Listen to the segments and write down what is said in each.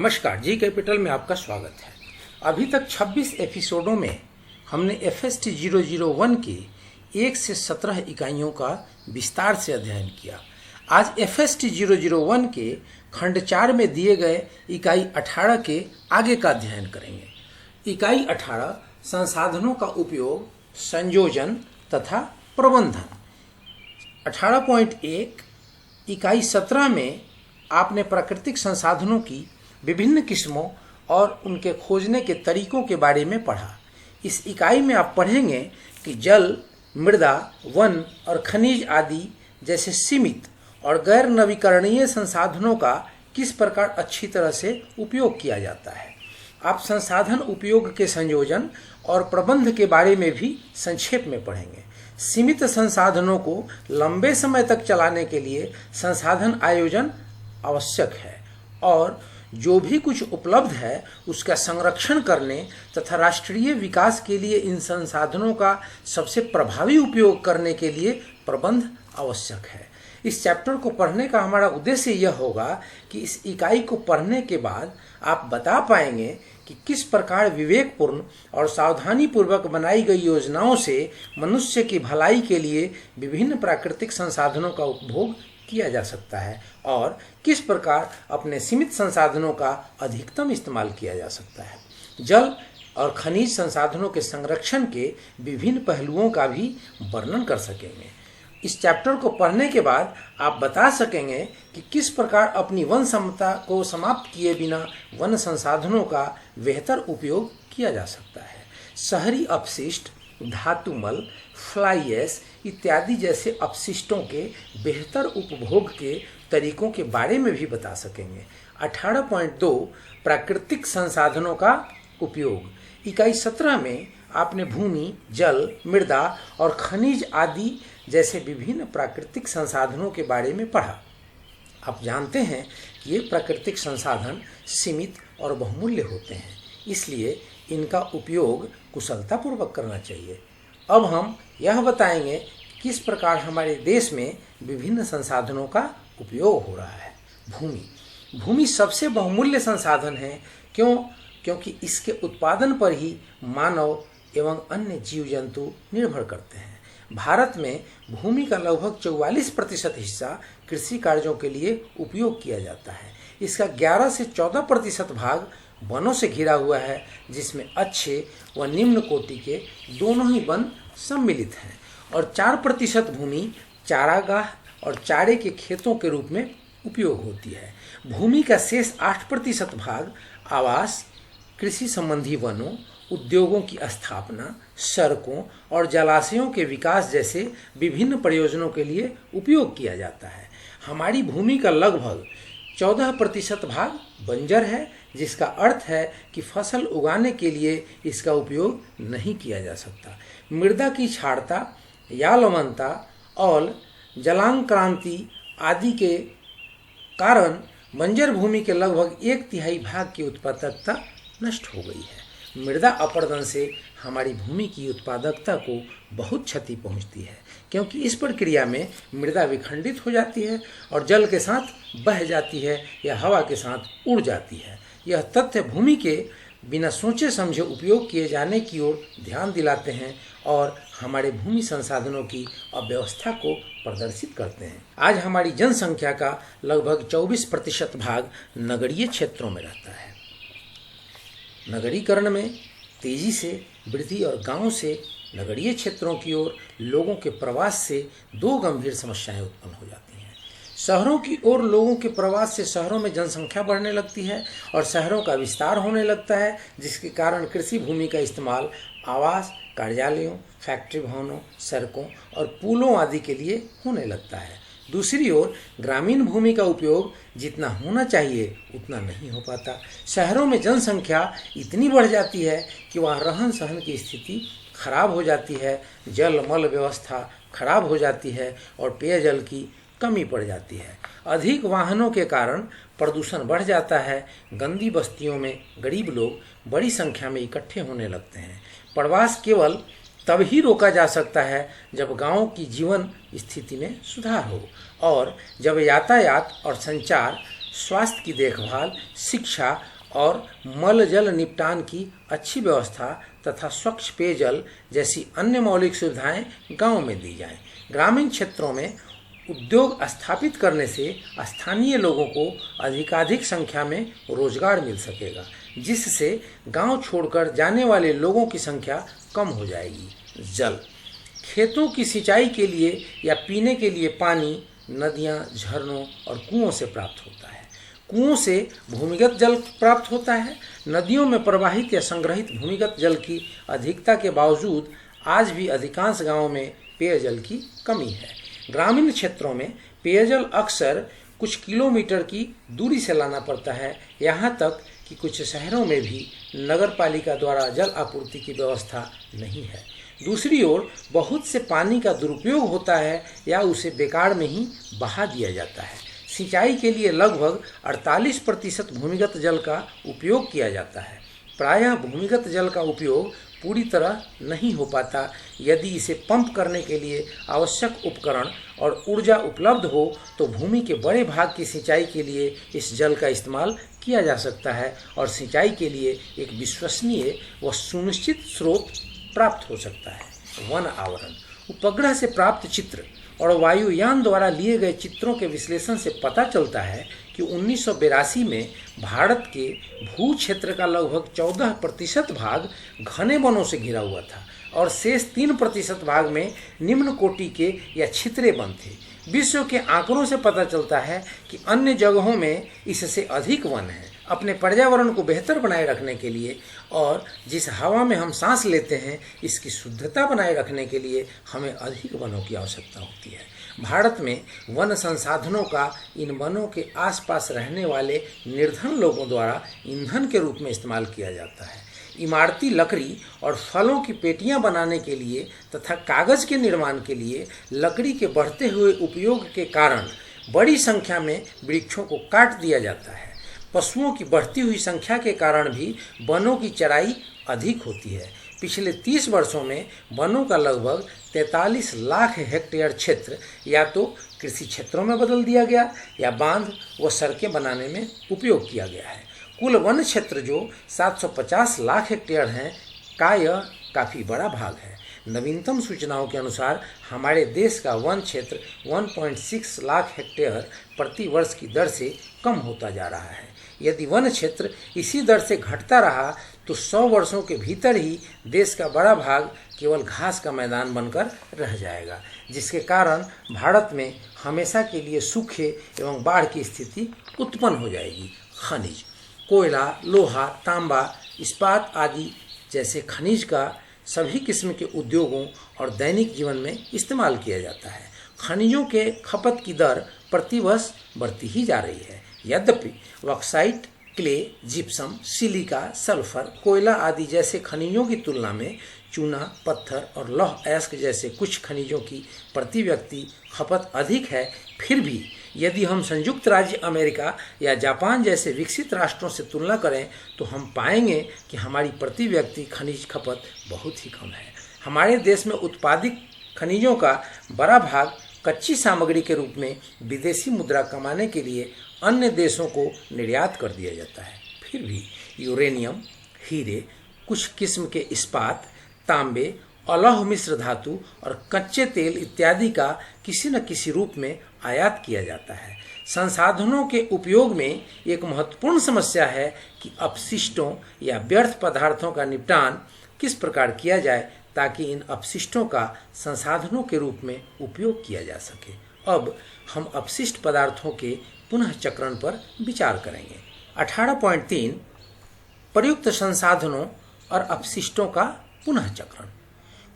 नमस्कार, G capital में आपका स्वागत है। अभी तक 26 एपिसोडों में हमने FST 001 के 1 से 17 इकाइयों का विस्तार से अध्ययन किया। आज FST 001 के खंड 4 में दिए गए इकाई 18 के आगे का अध्ययन करेंगे। इकाई 18 संसाधनों का उपयोग, संयोजन तथा प्रबंधन। 18.1 इकाई 17 में आपने प्राकृतिक संसाधनों की विभिन्न किस्मों और उनके खोजने के तरीकों के बारे में पढ़ा। इस इकाई में आप पढ़ेंगे कि जल, मृदा, वन और खनिज आदि जैसे सीमित और गैर नवीकरणीय संसाधनों का किस प्रकार अच्छी तरह से उपयोग किया जाता है। आप संसाधन उपयोग के संयोजन और प्रबंध के बारे में भी संक्षेप में पढ़ेंगे। सीमित संसाधनों को लंबे समय तक चलाने के लिए संसाधन आयोजन आवश्यक है और जो भी कुछ उपलब्ध है उसका संरक्षण करने तथा राष्ट्रीय विकास के लिए इन संसाधनों का सबसे प्रभावी उपयोग करने के लिए प्रबंध आवश्यक है। इस चैप्टर को पढ़ने का हमारा उद्देश्य यह होगा कि इस इकाई को पढ़ने के बाद आप बता पाएंगे कि किस प्रकार विवेकपूर्ण और सावधानीपूर्वक बनाई गई योजनाओं से मनुष्य की भलाई के लिए विभिन्न प्राकृतिक संसाधनों का उपभोग किया जा सकता है और किस प्रकार अपने सीमित संसाधनों का अधिकतम इस्तेमाल किया जा सकता है। जल और खनिज संसाधनों के संरक्षण के विभिन्न पहलुओं का भी वर्णन कर सकेंगे। इस चैप्टर को पढ़ने के बाद आप बता सकेंगे कि किस प्रकार अपनी वन क्षमता को समाप्त किए बिना वन संसाधनों का बेहतर उपयोग किया जा सकता है। शहरी अपशिष्ट, धातुमल, फ्लाई ऐश इत्यादि जैसे अपशिष्टों के बेहतर उपभोग के तरीकों के बारे में भी बता सकेंगे। 18.2 प्राकृतिक संसाधनों का उपयोग। इकाई 17 में आपने भूमि, जल, मृदा और खनिज आदि जैसे विभिन्न प्राकृतिक संसाधनों के बारे में पढ़ा। आप जानते हैं कि ये प्राकृतिक संसाधन सीमित और बहुमूल्य होते हैं, इसलिए इनका उपयोग कुशलतापूर्वक करना चाहिए। अब हम यह बताएंगे किस प्रकार हमारे देश में विभिन्न संसाधनों का उपयोग हो रहा है। भूमि सबसे बहुमूल्य संसाधन है। क्योंकि इसके उत्पादन पर ही मानव एवं अन्य जीव जंतु निर्भर करते हैं। भारत में भूमि का लगभग 44% हिस्सा कृषि कार्यों के लिए उपयोग किया जाता है। इसका 11 से 14% भाग वनों से घिरा हुआ है, जिसमें अच्छे व निम्न कोटि के दोनों ही वन सम्मिलित हैं और 4% भूमि चारागाह और चारे के खेतों के रूप में उपयोग होती है। भूमि का शेष 8% भाग आवास, कृषि संबंधी वनों, उद्योगों की स्थापना, सड़कों और जलाशयों के विकास जैसे विभिन्न प्रयोजनों के लिए उपयोग किया जाता है। हमारी भूमि का लगभग 14% भाग बंजर है, जिसका अर्थ है कि फसल उगाने के लिए इसका उपयोग नहीं किया जा सकता। मृदा की क्षारता या लवणता और जलांक्रांति आदि के कारण बंजर भूमि के लगभग 1/3 भाग की उत्पादकता नष्ट हो गई है। मृदा अपरदन से हमारी भूमि की उत्पादकता को बहुत क्षति पहुंचती है, क्योंकि इस प्रक्रिया में मृदा विखंडित हो जाती है और जल के साथ बह जाती है या हवा के साथ उड़ जाती है। यह तथ्य भूमि के बिना सोचे समझे उपयोग किए जाने की ओर ध्यान दिलाते हैं और हमारे भूमि संसाधनों की अव्यवस्था को प्रदर्शित करते हैं। आज हमारी जनसंख्या का लगभग 24% भाग नगरीय क्षेत्रों में रहता है। नगरीकरण में तेजी से वृद्धि और गांव से नगरीय क्षेत्रों की ओर लोगों के प्रवास से दो गंभीर समस्याएं उत्पन्न हो जाती हैं। शहरों की ओर लोगों के प्रवास से शहरों में जनसंख्या बढ़ने लगती है और शहरों का विस्तार होने लगता है, जिसके कारण कृषि भूमि का इस्तेमाल आवास, कार्यालयों, फैक्ट्री भवनों, सड़कों और पुलों आदि के लिए होने लगता है। दूसरी ओर ग्रामीण भूमि का उपयोग जितना होना चाहिए उतना नहीं हो पाता। शहरों में जनसंख्या इतनी बढ़ जाती है कि वहाँ रहन सहन की स्थिति खराब हो जाती है, जल मल व्यवस्था खराब हो जाती है और पेयजल की कमी पड़ जाती है। अधिक वाहनों के कारण प्रदूषण बढ़ जाता है। गंदी बस्तियों में गरीब लोग बड़ी संख्या में इकट्ठे होने लगते हैं। प्रवास केवल तब ही रोका जा सकता है जब गांव की जीवन स्थिति में सुधार हो और जब यातायात और संचार, स्वास्थ्य की देखभाल, शिक्षा और मल जल निपटान की अच्छी व्यवस्था तथा स्वच्छ पेयजल जैसी अन्य मौलिक सुविधाएं गांव में दी जाएं। ग्रामीण क्षेत्रों में उद्योग स्थापित करने से स्थानीय लोगों को अधिकाधिक संख्या में रोजगार मिल सकेगा, जिससे गांव छोड़कर जाने वाले लोगों की संख्या कम हो जाएगी। जल, खेतों की सिंचाई के लिए या पीने के लिए पानी नदियां, झरनों और कुओं से प्राप्त होता है। कुओं से भूमिगत जल प्राप्त होता है। नदियों में प्रवाहित या संग्रहित भूमिगत जल की अधिकता के बावजूद आज भी अधिकांश गांवों में पेयजल की कमी है। ग्रामीण क्षेत्रों में पेयजल अक्सर कुछ किलोमीटर की दूरी से लाना पड़ता है, यहाँ तक कि कुछ शहरों में भी नगर पालिका द्वारा जल आपूर्ति की व्यवस्था नहीं है। दूसरी ओर बहुत से पानी का दुरुपयोग होता है या उसे बेकार में ही बहा दिया जाता है। सिंचाई के लिए लगभग 48% भूमिगत जल का उपयोग किया जाता है। प्रायः भूमिगत जल का उपयोग पूरी तरह नहीं हो पाता। यदि इसे पंप करने के लिए आवश्यक उपकरण और ऊर्जा उपलब्ध हो तो भूमि के बड़े भाग की सिंचाई के लिए इस जल का इस्तेमाल किया जा सकता है और सिंचाई के लिए एक विश्वसनीय व सुनिश्चित स्रोत प्राप्त हो सकता है। वन आवरण, उपग्रह से प्राप्त चित्र और वायुयान द्वारा लिए गए चित्रों के विश्लेषण से पता चलता है कि 1982 में भारत के भू क्षेत्र का लगभग 14% भाग घने वनों से घिरा हुआ था और शेष 3% भाग में निम्न कोटि के या छितरे वन थे। विश्व के आंकड़ों से पता चलता है कि अन्य जगहों में इससे अधिक वन है। अपने पर्यावरण को बेहतर बनाए रखने के लिए और जिस हवा में हम सांस लेते हैं इसकी शुद्धता बनाए रखने के लिए हमें अधिक वनों की आवश्यकता होती है। भारत में वन संसाधनों का इन वनों के आसपास रहने वाले निर्धन लोगों द्वारा ईंधन के रूप में इस्तेमाल किया जाता है। इमारती लकड़ी और फलों की पेटियां बनाने के लिए तथा कागज के निर्माण के लिए लकड़ी के बढ़ते हुए उपयोग के कारण बड़ी संख्या में वृक्षों को काट दिया जाता है। पशुओं की बढ़ती हुई संख्या के कारण भी वनों की चराई अधिक होती है। पिछले 30 वर्षों में वनों का लगभग 43 लाख हेक्टेयर क्षेत्र या तो कृषि क्षेत्रों में बदल दिया गया या बांध व सड़कें बनाने में उपयोग किया गया है। कुल वन क्षेत्र जो 750 लाख हेक्टेयर हैं का यह काफ़ी बड़ा भाग है। नवीनतम सूचनाओं के अनुसार हमारे देश का वन क्षेत्र 1.6 लाख हेक्टेयर प्रति वर्ष की दर से कम होता जा रहा है। यदि वन क्षेत्र इसी दर से घटता रहा तो 100 वर्षों के भीतर ही देश का बड़ा भाग केवल घास का मैदान बनकर रह जाएगा, जिसके कारण भारत में हमेशा के लिए सूखे एवं बाढ़ की स्थिति उत्पन्न हो जाएगी। खनिज, कोयला, लोहा, तांबा, इस्पात आदि जैसे खनिज का सभी किस्म के उद्योगों और दैनिक जीवन में इस्तेमाल किया जाता है। खनिजों के खपत की दर प्रतिवर्ष बढ़ती ही जा रही है। यद्यपि bauxite, clay, gypsum, silica, sulphur, कोयला आदि जैसे खनिजों की तुलना में चूना, पत्थर और लौह अयस्क जैसे कुछ खनिजों की प्रति व्यक्ति खपत अधिक है, फिर भी यदि हम संयुक्त राज्य अमेरिका या जापान जैसे विकसित राष्ट्रों से तुलना करें तो हम पाएंगे कि हमारी प्रति व्यक्ति खनिज खपत बहुत ही कम है। हमारे देश में उत्पादित खनिजों का बड़ा भाग कच्ची सामग्री के रूप में विदेशी मुद्रा कमाने के लिए अन्य देशों को निर्यात कर दिया जाता है। फिर भी यूरेनियम, हीरे, कुछ किस्म के इस्पात, तांबे, अलौह मिश्र धातु और कच्चे तेल इत्यादि का किसी न किसी रूप में आयात किया जाता है। संसाधनों के उपयोग में एक महत्वपूर्ण समस्या है कि अपशिष्टों या व्यर्थ पदार्थों का निपटान किस प्रकार किया जाए ताकि इन अपशिष्टों का संसाधनों के रूप में उपयोग किया जा सके। अब हम अपशिष्ट पदार्थों के पुनः चक्रण पर विचार करेंगे। 18.3 प्रयुक्त संसाधनों और अपशिष्टों का पुनः चक्रण।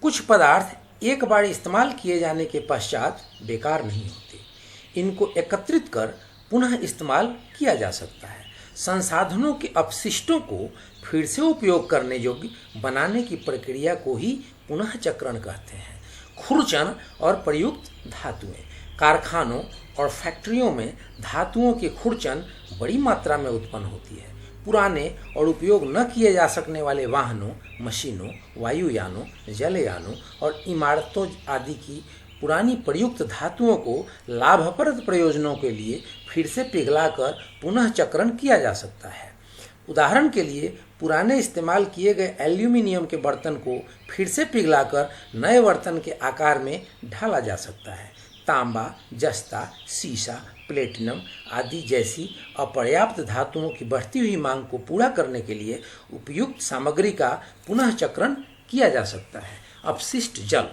कुछ पदार्थ एक बार इस्तेमाल किए जाने के पश्चात बेकार नहीं होते, इनको एकत्रित कर पुनः इस्तेमाल किया जा सकता है। संसाधनों के अपशिष्टों को फिर से उपयोग करने योग्य बनाने की प्रक्रिया को ही पुनः चक्रण कहते हैं। खुरचन और प्रयुक्त धातुएं। कारखानों और फैक्ट्रियों में धातुओं की खुरचन बड़ी मात्रा में उत्पन्न होती है। पुराने और उपयोग न किए जा सकने वाले वाहनों, मशीनों, वायुयानों, जलयानों और इमारतों आदि की पुरानी प्रयुक्त धातुओं को लाभप्रद प्रयोजनों के लिए फिर से पिघलाकर पुनः चक्रण किया जा सकता है। उदाहरण के लिए पुराने इस्तेमाल किए गए एल्यूमिनियम के बर्तन को फिर से पिघलाकर नए बर्तन के आकार में ढाला जा सकता है। तांबा, जस्ता, सीसा, प्लेटिनम आदि जैसी अपर्याप्त धातुओं की बढ़ती हुई मांग को पूरा करने के लिए उपयुक्त सामग्री का पुनः चक्रण किया जा सकता है। अपशिष्ट जल।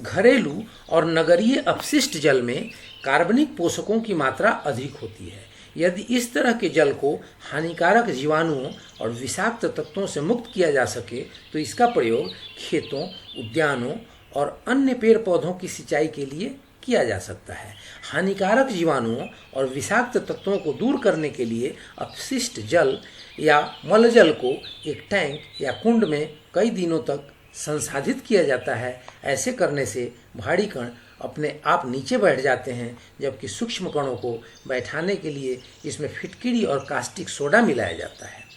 घरेलू और नगरीय अपशिष्ट जल में कार्बनिक पोषकों की मात्रा अधिक होती है। यदि इस तरह के जल को हानिकारक जीवाणुओं और विषाक्त तत्वों से मुक्त किया जा सके तो इसका प्रयोग खेतों, उद्यानों और अन्य पेड़ पौधों की सिंचाई के लिए किया जा सकता है। हानिकारक जीवाणुओं और विषाक्त तत्वों को दूर करने के लिए अपशिष्ट जल या मलजल को एक टैंक या कुंड में कई दिनों तक संसाधित किया जाता है। ऐसे करने से भारी कण अपने आप नीचे बैठ जाते हैं, जबकि सूक्ष्म कणों को बैठाने के लिए इसमें फिटकिरी और कास्टिक सोडा मिलाया जाता है।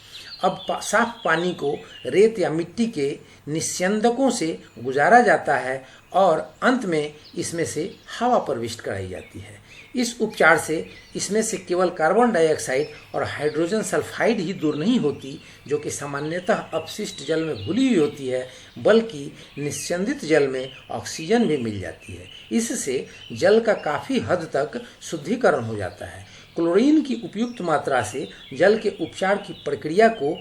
अब साफ पानी को रेत या मिट्टी के निस्यंदकों से गुजारा जाता है और अंत में इसमें से हवा प्रविष्ट कराई जाती है। इस उपचार से इसमें से केवल कार्बन डाइऑक्साइड और हाइड्रोजन सल्फाइड ही दूर नहीं होती, जो कि सामान्यतः अपशिष्ट जल में घुली हुई होती है, बल्कि निस्यंदित जल में ऑक्सीजन भी मिल जाती है। इससे जल का काफ़ी हद तक शुद्धिकरण हो जाता है। क्लोरीन की उपयुक्त मात्रा से जल के उपचार की प्रक्रिया को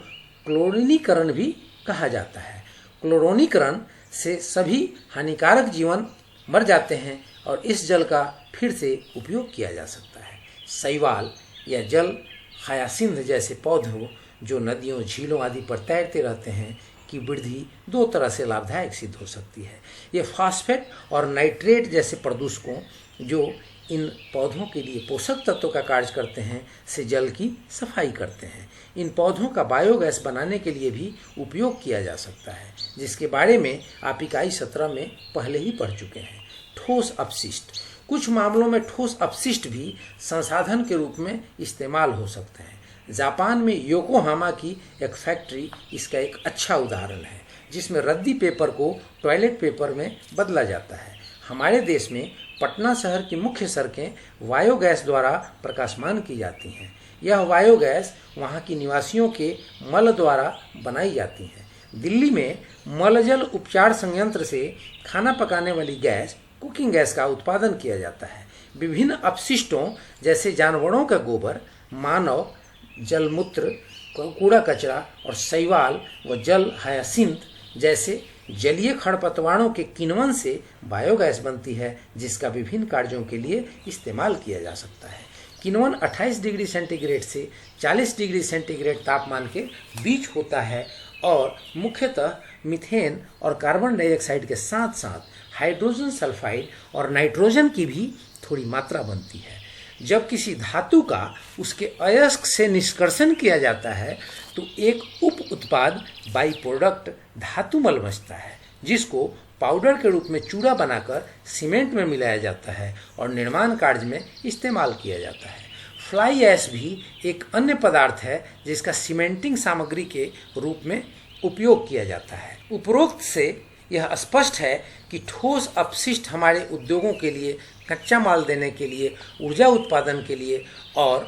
क्लोरीनीकरण भी कहा जाता है। क्लोरीनीकरण से सभी हानिकारक जीवन मर जाते हैं और इस जल का फिर से उपयोग किया जा सकता है। शैवाल या जल हायासिंथ जैसे पौधों जो नदियों, झीलों आदि पर तैरते रहते हैं की वृद्धि दो तरह से लाभदायक सिद्ध हो सकती है। ये फास्फेट और नाइट्रेट जैसे प्रदूषकों जो इन पौधों के लिए पोषक तत्वों का कार्य करते हैं से जल की सफाई करते हैं। इन पौधों का बायोगैस बनाने के लिए भी उपयोग किया जा सकता है, जिसके बारे में आप इकाई 17 में पहले ही पढ़ चुके हैं। ठोस अपशिष्ट। कुछ मामलों में ठोस अपशिष्ट भी संसाधन के रूप में इस्तेमाल हो सकते हैं। जापान में योकोहामा की एक फैक्ट्री इसका एक अच्छा उदाहरण है, जिसमें रद्दी पेपर को टॉयलेट पेपर में बदला जाता है। हमारे देश में पटना शहर की मुख्य सड़कें बायोगैस द्वारा प्रकाशमान की जाती हैं। यह बायोगैस वहाँ की निवासियों के मल द्वारा बनाई जाती हैं। दिल्ली में मलजल उपचार संयंत्र से खाना पकाने वाली गैस, कुकिंग गैस का उत्पादन किया जाता है। विभिन्न अपशिष्टों जैसे जानवरों का गोबर, मानव जलमूत्र, कूड़ा कचरा और शैवाल व जल हायासिंथ जैसे जलीय खरपतवारों के किण्वन से बायोगैस बनती है, जिसका विभिन्न कार्यों के लिए इस्तेमाल किया जा सकता है। किण्वन 28 डिग्री सेंटीग्रेड से 40 डिग्री सेंटीग्रेड तापमान के बीच होता है और मुख्यतः मीथेन और कार्बन डाइऑक्साइड के साथ साथ हाइड्रोजन सल्फाइड और नाइट्रोजन की भी थोड़ी मात्रा बनती है। जब किसी धातु का उसके अयस्क से निष्कर्षण किया जाता है तो एक उप उत्पाद बाई प्रोडक्ट धातुमल बचता है, जिसको पाउडर के रूप में चूरा बनाकर सीमेंट में मिलाया जाता है और निर्माण कार्य में इस्तेमाल किया जाता है। फ्लाई ऐश भी एक अन्य पदार्थ है जिसका सीमेंटिंग सामग्री के रूप में उपयोग किया जाता है। उपरोक्त से यह स्पष्ट है कि ठोस अपशिष्ट हमारे उद्योगों के लिए, कच्चा माल देने के लिए, ऊर्जा उत्पादन के लिए और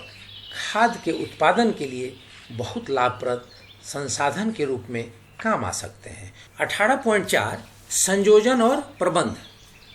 खाद्य के उत्पादन के लिए बहुत लाभप्रद संसाधन के रूप में काम आ सकते हैं। 18.4 संयोजन और प्रबंध।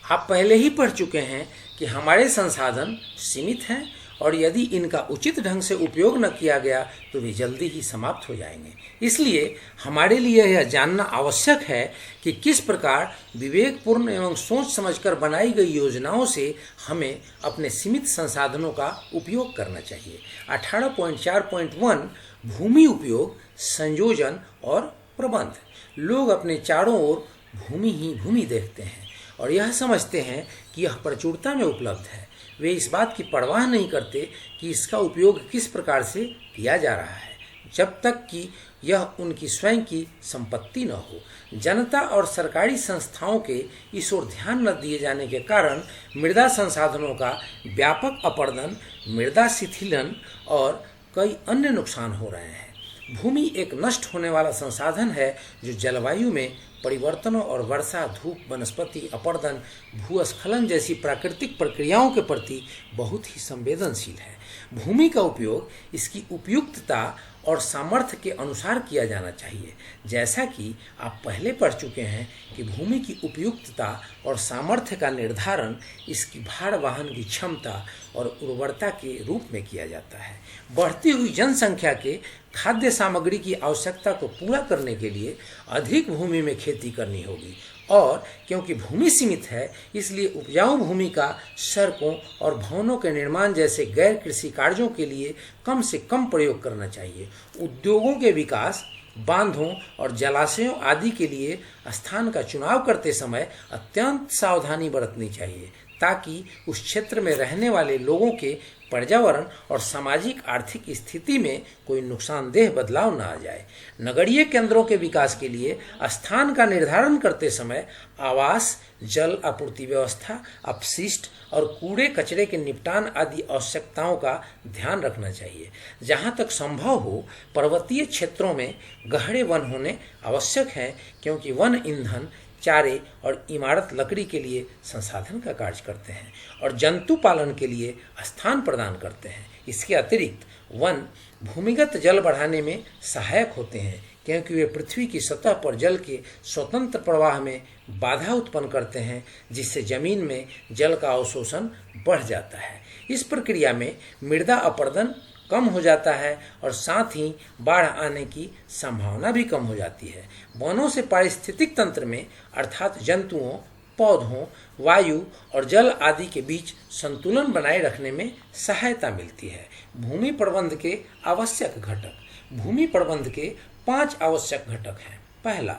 आप पहले ही पढ़ चुके हैं कि हमारे संसाधन सीमित हैं और यदि इनका उचित ढंग से उपयोग न किया गया तो वे जल्दी ही समाप्त हो जाएंगे। इसलिए हमारे लिए यह जानना आवश्यक है कि किस प्रकार विवेकपूर्ण एवं सोच समझकर बनाई गई योजनाओं से हमें अपने सीमित संसाधनों का उपयोग करना चाहिए। 18.4.1 भूमि उपयोग, संयोजन और प्रबंध। लोग अपने चारों ओर भूमि ही भूमि देखते हैं और यह समझते हैं कि यह प्रचुरता में उपलब्ध है। वे इस बात की परवाह नहीं करते कि इसका उपयोग किस प्रकार से किया जा रहा है, जब तक कि यह उनकी स्वयं की संपत्ति न हो। जनता और सरकारी संस्थाओं के इस ओर ध्यान न दिए जाने के कारण मृदा संसाधनों का व्यापक अपरदन, मृदा शिथिलन और कई अन्य नुकसान हो रहे हैं। भूमि एक नष्ट होने वाला संसाधन है जो जलवायु में परिवर्तनों और वर्षा, धूप, वनस्पति अपरदन, भूस्खलन जैसी प्राकृतिक प्रक्रियाओं के प्रति बहुत ही संवेदनशील है। भूमि का उपयोग इसकी उपयुक्तता और सामर्थ्य के अनुसार किया जाना चाहिए। जैसा कि आप पहले पढ़ चुके हैं कि भूमि की उपयुक्तता और सामर्थ्य का निर्धारण इसकी भार वहन की क्षमता और उर्वरता के रूप में किया जाता है। बढ़ती हुई जनसंख्या के खाद्य सामग्री की आवश्यकता को पूरा करने के लिए अधिक भूमि में खेती करनी होगी, और क्योंकि भूमि सीमित है इसलिए उपजाऊ भूमि का सड़कों और भवनों के निर्माण जैसे गैर कृषि कार्यों के लिए कम से कम प्रयोग करना चाहिए। उद्योगों के विकास, बांधों और जलाशयों आदि के लिए स्थान का चुनाव करते समय अत्यंत सावधानी बरतनी चाहिए, ताकि उस क्षेत्र में रहने वाले लोगों के पर्यावरण और सामाजिक आर्थिक स्थिति में कोई नुकसानदेह बदलाव न आ जाए। नगरीय केंद्रों के विकास के लिए स्थान का निर्धारण करते समय आवास, जल आपूर्ति व्यवस्था, अपशिष्ट और कूड़े कचरे के निपटान आदि आवश्यकताओं का ध्यान रखना चाहिए। जहाँ तक संभव हो पर्वतीय क्षेत्रों में गहरे वन होने आवश्यक हैं, क्योंकि वन ईंधन, चारे और इमारत लकड़ी के लिए संसाधन का कार्य करते हैं और जंतु पालन के लिए स्थान प्रदान करते हैं। इसके अतिरिक्त वन भूमिगत जल बढ़ाने में सहायक होते हैं, क्योंकि वे पृथ्वी की सतह पर जल के स्वतंत्र प्रवाह में बाधा उत्पन्न करते हैं, जिससे जमीन में जल का अवशोषण बढ़ जाता है। इस प्रक्रिया में मृदा अपरदन कम हो जाता है और साथ ही बाढ़ आने की संभावना भी कम हो जाती है। वनों से पारिस्थितिक तंत्र में अर्थात जंतुओं, पौधों, वायु और जल आदि के बीच संतुलन बनाए रखने में सहायता मिलती है। भूमि प्रबंध के आवश्यक घटक। भूमि प्रबंध के 5 आवश्यक घटक हैं। पहला,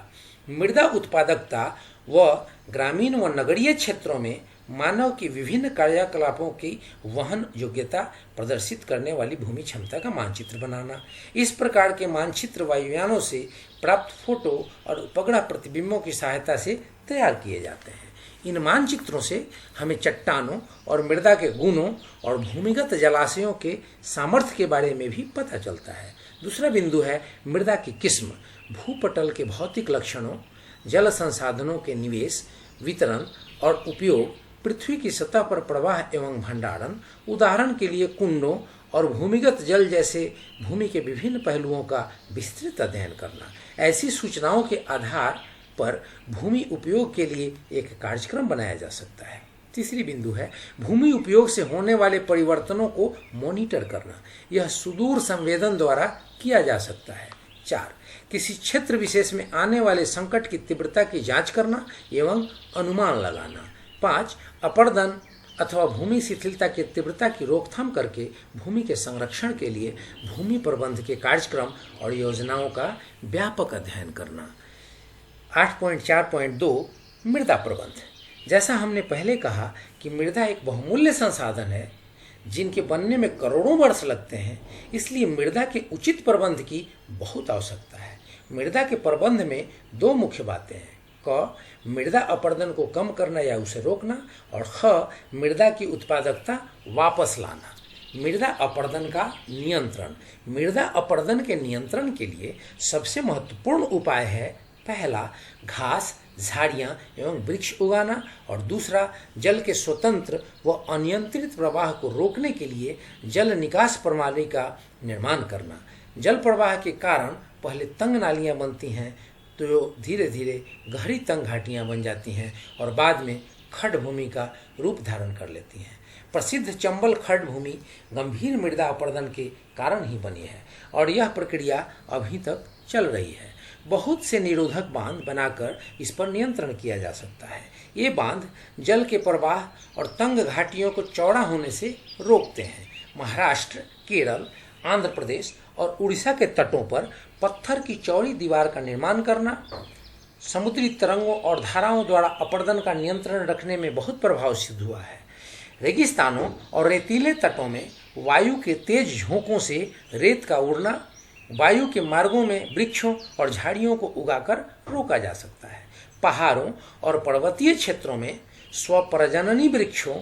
मृदा उत्पादकता व ग्रामीण व नगरीय क्षेत्रों में मानव की विभिन्न कार्यकलापों की वहन योग्यता प्रदर्शित करने वाली भूमि क्षमता का मानचित्र बनाना। इस प्रकार के मानचित्र वायुयानों से प्राप्त फोटो और उपग्रह प्रतिबिंबों की सहायता से तैयार किए जाते हैं। इन मानचित्रों से हमें चट्टानों और मृदा के गुणों और भूमिगत जलाशयों के सामर्थ्य के बारे में भी पता चलता है। दूसरा बिंदु है मृदा की किस्म, भूपटल के भौतिक लक्षणों, जल संसाधनों के निवेश, वितरण और उपयोग, पृथ्वी की सतह पर प्रवाह एवं भंडारण, उदाहरण के लिए कुंडों और भूमिगत जल जैसे भूमि के विभिन्न पहलुओं का विस्तृत अध्ययन करना। ऐसी सूचनाओं के आधार पर भूमि उपयोग के लिए एक कार्यक्रम बनाया जा सकता है। तीसरी बिंदु है भूमि उपयोग से होने वाले परिवर्तनों को मॉनिटर करना। यह सुदूर संवेदन द्वारा किया जा सकता है। 4, किसी क्षेत्र विशेष में आने वाले संकट की तीव्रता की जांच करना एवं अनुमान लगाना। 5, अपरदन अथवा भूमि शिथिलता की तीव्रता की रोकथाम करके भूमि के संरक्षण के लिए भूमि प्रबंध के कार्यक्रम और योजनाओं का व्यापक अध्ययन करना। 8.4.2 मृदा प्रबंध। जैसा हमने पहले कहा कि मृदा एक बहुमूल्य संसाधन है जिनके बनने में करोड़ों वर्ष लगते हैं, इसलिए मृदा के उचित प्रबंध की बहुत आवश्यकता है। मृदा के प्रबंध में 2 मुख्य बातें हैं। क, मृदा अपरदन को कम करना या उसे रोकना, और ख, मृदा की उत्पादकता वापस लाना। मृदा अपरदन का नियंत्रण। मृदा अपरदन के नियंत्रण के लिए सबसे महत्वपूर्ण उपाय है, पहला, घास, झाड़ियाँ एवं वृक्ष उगाना, और दूसरा, जल के स्वतंत्र व अनियंत्रित प्रवाह को रोकने के लिए जल निकास प्रणाली का निर्माण करना। जल प्रवाह के कारण पहले तंग नालियाँ बनती हैं, तो धीरे धीरे गहरी तंग घाटियाँ बन जाती हैं और बाद में खड़ भूमि का रूप धारण कर लेती हैं। प्रसिद्ध चंबल खड़ भूमि गंभीर मृदा अपरदन के कारण ही बनी है और यह प्रक्रिया अभी तक चल रही है। बहुत से निरोधक बांध बनाकर इस पर नियंत्रण किया जा सकता है। ये बांध जल के प्रवाह और तंग घाटियों को चौड़ा होने से रोकते हैं। महाराष्ट्र, केरल, आंध्र प्रदेश और उड़ीसा के तटों पर पत्थर की चौड़ी दीवार का निर्माण करना समुद्री तरंगों और धाराओं द्वारा अपरदन का नियंत्रण रखने में बहुत प्रभाव सिद्ध हुआ है। रेगिस्तानों और रेतीले तटों में वायु के तेज झोंकों से रेत का उड़ना वायु के मार्गों में वृक्षों और झाड़ियों को उगाकर रोका जा सकता है। पहाड़ों और पर्वतीय क्षेत्रों में स्वप्रजननी वृक्षों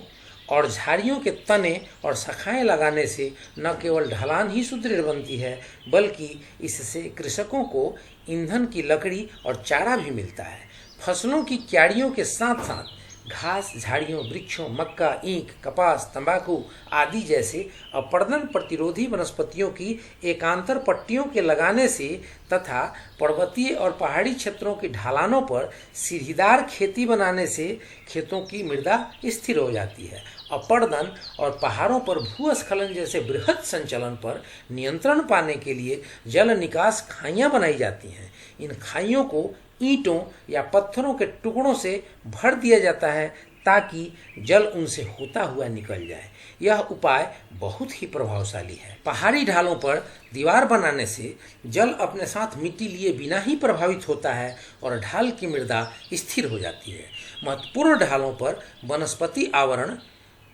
और झाड़ियों के तने और शाखाएं लगाने से न केवल ढलान ही सुदृढ़ बनती है, बल्कि इससे कृषकों को ईंधन की लकड़ी और चारा भी मिलता है। फसलों की क्यारियों के साथ साथ घास, झाड़ियों, वृक्षों, मक्का, ईंख, कपास, तंबाकू आदि जैसे अपरदन प्रतिरोधी वनस्पतियों की एकांतर पट्टियों के लगाने से तथा पर्वतीय और पहाड़ी क्षेत्रों की ढलानों पर सीढ़ीदार खेती बनाने से खेतों की मृदा स्थिर हो जाती है। अपरदन और पहाड़ों पर भूस्खलन जैसे बृहद संचलन पर नियंत्रण पाने के लिए जल निकास खाइयां बनाई जाती हैं। इन खाइयों को ईंटों या पत्थरों के टुकड़ों से भर दिया जाता है ताकि जल उनसे होता हुआ निकल जाए। यह उपाय बहुत ही प्रभावशाली है। पहाड़ी ढालों पर दीवार बनाने से जल अपने साथ मिट्टी लिए बिना ही प्रभावित होता है और ढाल की मृदा स्थिर हो जाती है। महत्वपूर्ण ढालों पर वनस्पति आवरण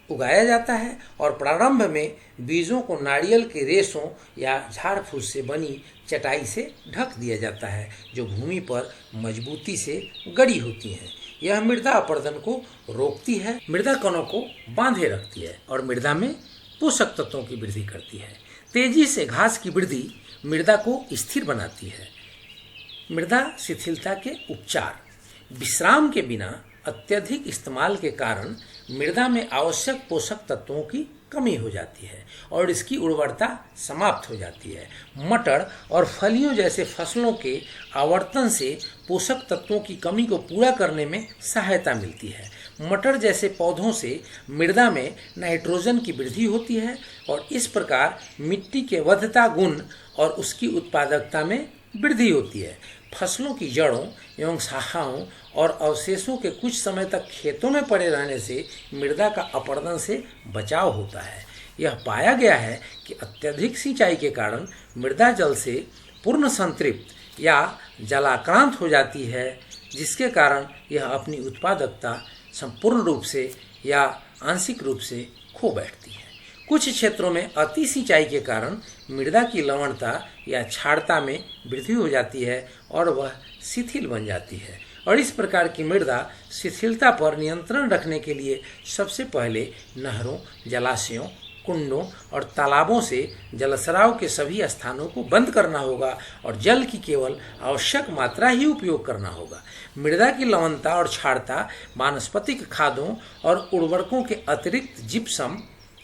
उगाया जाता है और प्रारंभ में बीजों को नारियल के रेशों या झाड़ फूस से बनी चटाई से ढक दिया जाता है जो भूमि पर मजबूती से गड़ी होती हैं। यह मृदा अपरदन को रोकती है, मृदा कणों को बांधे रखती है और मृदा में पोषक तत्वों की वृद्धि करती है। तेजी से घास की वृद्धि मृदा को स्थिर बनाती है। मृदा शिथिलता के उपचार। विश्राम के बिना अत्यधिक इस्तेमाल के कारण मृदा में आवश्यक पोषक तत्वों की कमी हो जाती है और इसकी उर्वरता समाप्त हो जाती है। मटर और फलियों जैसे फसलों के आवर्तन से पोषक तत्वों की कमी को पूरा करने में सहायता मिलती है। मटर जैसे पौधों से मृदा में नाइट्रोजन की वृद्धि होती है और इस प्रकार मिट्टी के वधता गुण और उसकी उत्पादकता में वृद्धि होती है। फसलों की जड़ों एवं शाखाओं और अवशेषों के कुछ समय तक खेतों में पड़े रहने से मृदा का अपरदन से बचाव होता है। यह पाया गया है कि अत्यधिक सिंचाई के कारण मृदा जल से पूर्ण संतृप्त या जलाक्रांत हो जाती है, जिसके कारण यह अपनी उत्पादकता संपूर्ण रूप से या आंशिक रूप से खो बैठती है। कुछ क्षेत्रों में अति सिंचाई के कारण मृदा की लवणता या क्षारता में वृद्धि हो जाती है और वह शिथिल बन जाती है और इस प्रकार की मृदा शिथिलता पर नियंत्रण रखने के लिए सबसे पहले नहरों, जलाशयों, कुंडों और तालाबों से जलस्राव के सभी स्थानों को बंद करना होगा और जल की केवल आवश्यक मात्रा ही उपयोग करना होगा। मृदा की लवणता और क्षारता वानस्पतिक खादों और उर्वरकों के अतिरिक्त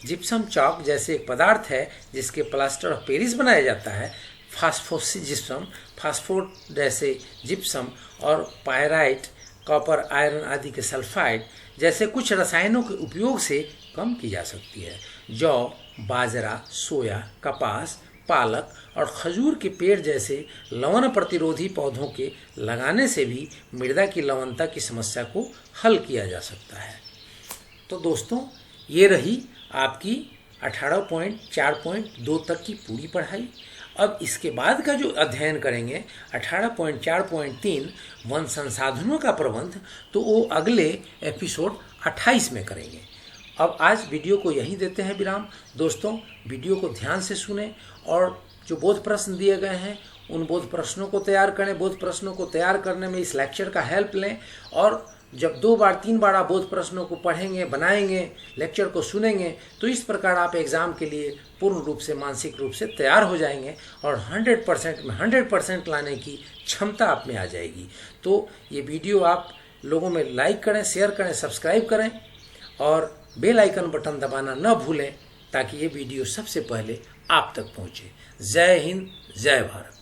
जिप्सम चॉक जैसे एक पदार्थ है जिसके प्लास्टर ऑफ पेरिस बनाया जाता है, फास्फोसिस जिप्सम, फास्फोट जैसे जिप्सम और पायराइट, कॉपर, आयरन आदि के सल्फाइड जैसे कुछ रसायनों के उपयोग से कम की जा सकती है। जौ, बाजरा, सोया, कपास, पालक और खजूर के पेड़ जैसे लवण प्रतिरोधी पौधों के लगाने से भी मृदा की लवणता की समस्या को हल किया जा सकता है। तो दोस्तों, ये रही आपकी 18.4.2 तक की पूरी पढ़ाई। अब इसके बाद का जो अध्ययन करेंगे 18.4.3 वन संसाधनों का प्रबंध, तो वो अगले एपिसोड 28 में करेंगे। अब आज वीडियो को यहीं देते हैं विराम। दोस्तों, वीडियो को ध्यान से सुने और जो बोध प्रश्न दिए गए हैं उन बोध प्रश्नों को तैयार करें। बोध प्रश्नों को तैयार करने में इस लेक्चर का हेल्प लें और जब 2 बार 3 बार आप बोध प्रश्नों को पढ़ेंगे, बनाएंगे, लेक्चर को सुनेंगे, तो इस प्रकार आप एग्ज़ाम के लिए पूर्ण रूप से मानसिक रूप से तैयार हो जाएंगे और 100% में 100% लाने की क्षमता आप में आ जाएगी। तो ये वीडियो आप लोगों में लाइक करें, शेयर करें, सब्सक्राइब करें और बेल आइकन बटन दबाना न भूलें ताकि ये वीडियो सबसे पहले आप तक पहुँचे। जय हिंद, जय भारत।